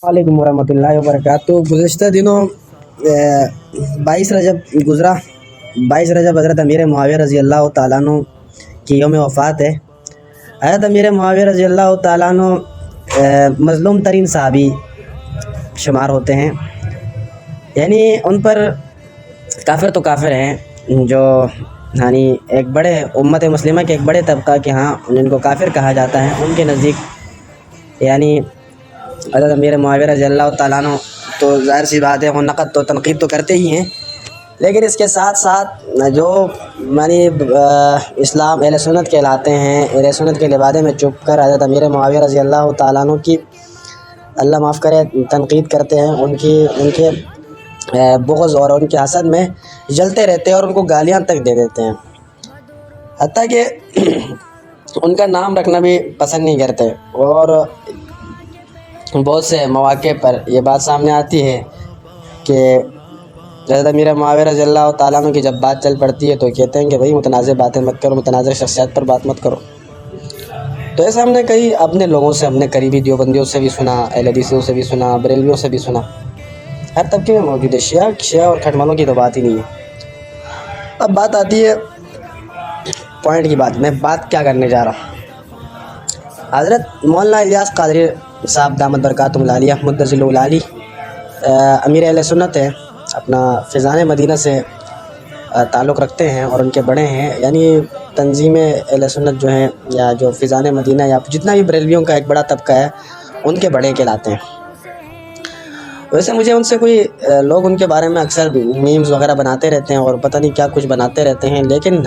वालेकुम वरहमतुल्लाहि वबरकातुहू। गुज़िश्ता दिनों 22 रजब गुज़रा। 22 रजब हज़रत अमीर मुआविया रज़ी अल्लाह तआला अन्हु की यौम वफ़ात है। हज़रत अमीर मुआविया रज़ी अल्लाह तआला अन्हु मज़लूम तरीन सहाबी शुमार होते हैं, यानी उन पर काफ़िर तो काफ़िर हैं, जो यानी एक बड़े उम्मत मुस्लिमा के एक बड़े तबका के यहाँ जिनको काफ़िर कहा जाता है, उनके नज़दीक यानी हज़रत अमीर मुआविया रज़ी अल्लाह तआला अन्हु तो ज़ाहिर सी बात है वो नक़द तो तनक़ीद तो करते ही हैं, लेकिन इसके साथ साथ जो यानी इस्लाम अहले सुन्नत कहलाते हैं, अहले सुन्नत के लिबादे में चुप कर हज़रत अमीर मुआविया रज़ी अल्लाह तआला अन्हु की अल्लाह माफ़ करे तनक़ीद करते हैं, उनके बुग़्ज़ और उनके हसद में जलते रहते हैं और उनको गालियाँ तक दे देते हैं, हत्ता कि उनका नाम रखना भी पसंद नहीं करते। और बहुत से मौक़े पर यह बात सामने आती है कि हज़रत अमीर मुआविया रज़ी अल्लाह तआला अन्हु की जब बात चल पड़ती है तो कहते हैं कि भाई मुतनाज़िर बातें मत करो, मुतनाज़िर शख्सियत पर बात मत करो। तो ऐसा हमने कई अपने लोगों से, अपने करीबी देवबंदियों से भी सुना, अहले हदीसों से भी सुना, बरेलवियों से भी सुना, हर तबके में मौजूद है। शिया और खटमलों की तो बात ही नहीं है। अब बात आती है पॉइंट की बात, मैं बात क्या करने जा रहा हूँ। हज़रत मौलाना इलियास क़ादरी साहब दामत बरकातुहुल आलिया मुद्दज़िलुल आली अमीर अहले सुन्नत है, अपना फ़ैज़ान मदीना से ताल्लुक़ रखते हैं और उनके बड़े हैं, यानी तंज़ीम अहले सुन्नत जो हैं या जो फ़ैज़ान मदीना या जितना भी बरेलवियों का एक बड़ा तबका है उनके बड़े कहलाते हैं। वैसे मुझे उनसे कोई लोग उनके बारे में अक्सर मीम्स वगैरह बनाते रहते हैं और पता नहीं क्या कुछ बनाते रहते हैं, लेकिन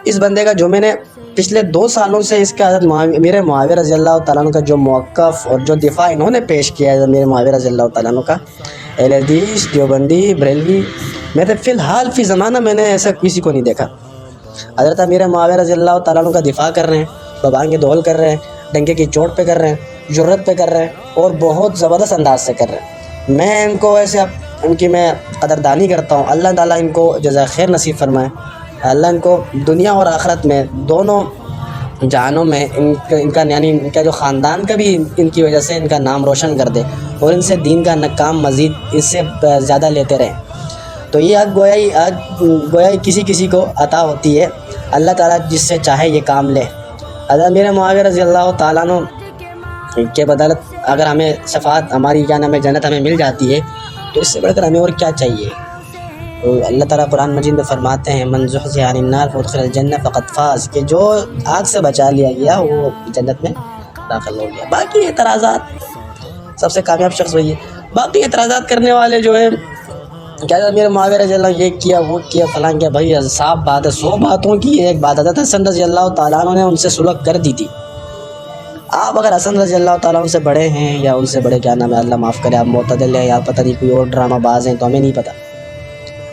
इस बंदे का जो मैंने पिछले 2 सालों से इसका हज़रत अमीर मुआविया रज़ी अल्लाह तआला अन्हु का जो मौक़िफ़ और जो दिफ़ा इन्होंने पेश किया है अमीर मुआविया रज़ी अल्लाह तआला अन्हु का, अहले हदीस, देवबंदी, बरेलवी, मैं तो फ़िलहाल फ़ी ज़माना मैंने ऐसा किसी को नहीं देखा। हज़रत अमीर मुआविया रज़ी अल्लाह तआला अन्हु का दिफ़ा कर रहे हैं, बबांग दोहल कर रहे हैं, डंके की चोट पे कर रहे हैं, जुर्रत पे कर रहे हैं और बहुत ज़बरदस्त अंदाज से कर रहे हैं। मैं इनको वैसे उनकी मैं कदरदानी करता हूँ। अल्लाह ताला इनको जज़ाए खैर नसीब फरमाए, अल्लाह इनको दुनिया और आखिरत में दोनों जहानों में इनका यानी इनका जो ख़ानदान का भी इनकी वजह से इनका नाम रोशन कर दे और इनसे दीन का काम मज़ीद इससे ज़्यादा लेते रहें। तो ये हक़ गोया किसी किसी को अता होती है, अल्लाह ताला जिससे चाहे ये काम ले। हज़रत अमीर मुआविया रज़ी अल्लाह तआला अन्हु के बदौलत अगर हमें शफ़ाअत हमारी क्या नाम है जन्नत हमें मिल जाती है, तो इससे बढ़कर हमें और क्या चाहिए। तो अल्लाह ताला कुरान मजीद में फरमाते हैं मन ज़ुहज़िहा अनिन नार फ़अदख़िलल जन्नह फ़क़द फ़ाज़, कि जो आग से बचा लिया गया वो जन्नत में दाखिल हो गया। बाकी एतराज़ात सबसे कामयाब शख्स वही है। बाकी एतराज़ात करने वाले जो है क्या अमीर मुआविया रज़ी अल्लाह ये किया वो किया फलां किया, भाई साफ बात है, 100 बातों की एक बात है। हसन रज़ी अल्लाह तआला अन्हु ने उनसे सुलह कर दी थी। आप अगर हसन रज़ी अल्लाह तआला उनसे बड़े हैं या उनसे बड़े क्या नाम है अल्लाह माफ़ करे आप मुअतदिल हैं या पता नहीं कोई और ड्रामा बाज हैं, तो हमें नहीं पता।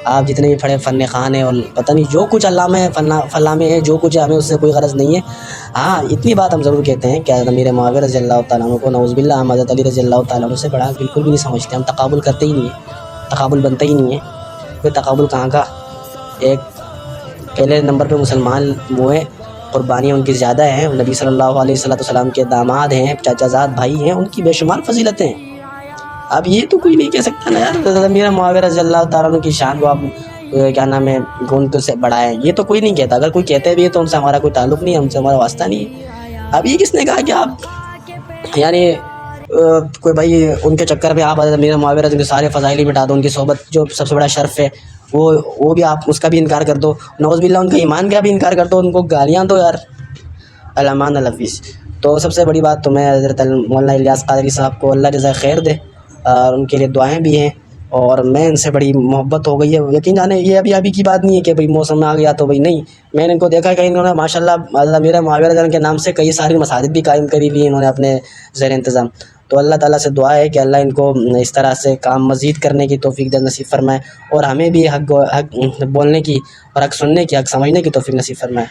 आप जितने भी फड़े फ़न ख़ान हैं और पता नहीं जो कुछ अल्लामे है फलामे है, जो कुछ है, हमें उससे कोई ग़रज़ नहीं है। हाँ, इतनी बात हम ज़रूर कहते हैं कि अमीर मुआविया रज़ी अल्लाह तआला अन्हु को नऊज़ुबिल्लाह हम हज़रत अली रज़ी अल्लाह तआला अन्हु से बड़ा बिल्कुल भी नहीं समझते। हम तक़ाबुल करते ही नहीं है, तक़ाबुल बनता ही नहीं है। कोई तक़ाबुल कहाँ का, एक पहले नंबर पे मुसलमान वो हैं, क़ुरबानियाँ उनकी ज़्यादा हैं, नबी सल्लल्लाहु अलैहि वसल्लम के दामाद हैं, चाचाज़ाद भाई हैं, उनकी बेशुमार फ़ज़ीलतें हैं। अब ये तो कोई नहीं कह सकता ना यार अमीर मुआविया रज़ी अल्लाह तआला अन्हु की शान को आप क्या नाम है गुण से बढ़ाएं, ये तो कोई नहीं कहता। अगर कोई कहते भी है तो उनसे हमारा कोई ताल्लुक़ नहीं है, उनसे हमारा वास्ता नहीं है। अब ये किसने कहा कि आप यानी कोई भाई उनके चक्कर में आप अमीर मुआविया रज़ी के सारे फ़ज़ाइल मिटा दो, उनकी सोहबत जो सबसे बड़ा शर्फ़ है वो भी आप उसका भी इनकार कर दो, नऊज़ुबिल्लाह उनका ईमान का भी इनकार कर दो, उनको गालियाँ दो यार, अल-अमान अल-हफ़ीज़। तो सबसे बड़ी बात तो मैं हज़रत मौलाना इलियास क़ादरी साहब को अल्लाह जज़ाए खैर दे और उनके लिए दुआएं भी हैं और मैं इनसे बड़ी मोहब्बत हो गई है। यकीन जाने ये अभी की बात नहीं है कि भाई मौसम आ गया तो भाई नहीं, मैंने इनको देखा कि इन्होंने माशाल्लाह अमीर मुआविया रज़ी के नाम से कई सारी मसाजिद भी कायम करी हुई इन्होंने अपने ज़ेर इंतज़ाम। तो अल्लाह ताला से दुआ है कि अल्लाह इनको इस तरह से काम मज़ीद करने की तौफ़ीक नसीब फरमाए और हमें भी हक़ बोलने की और हक़ सुनने की, हक़ समझने की तौफ़ीक नसीब फरमाए।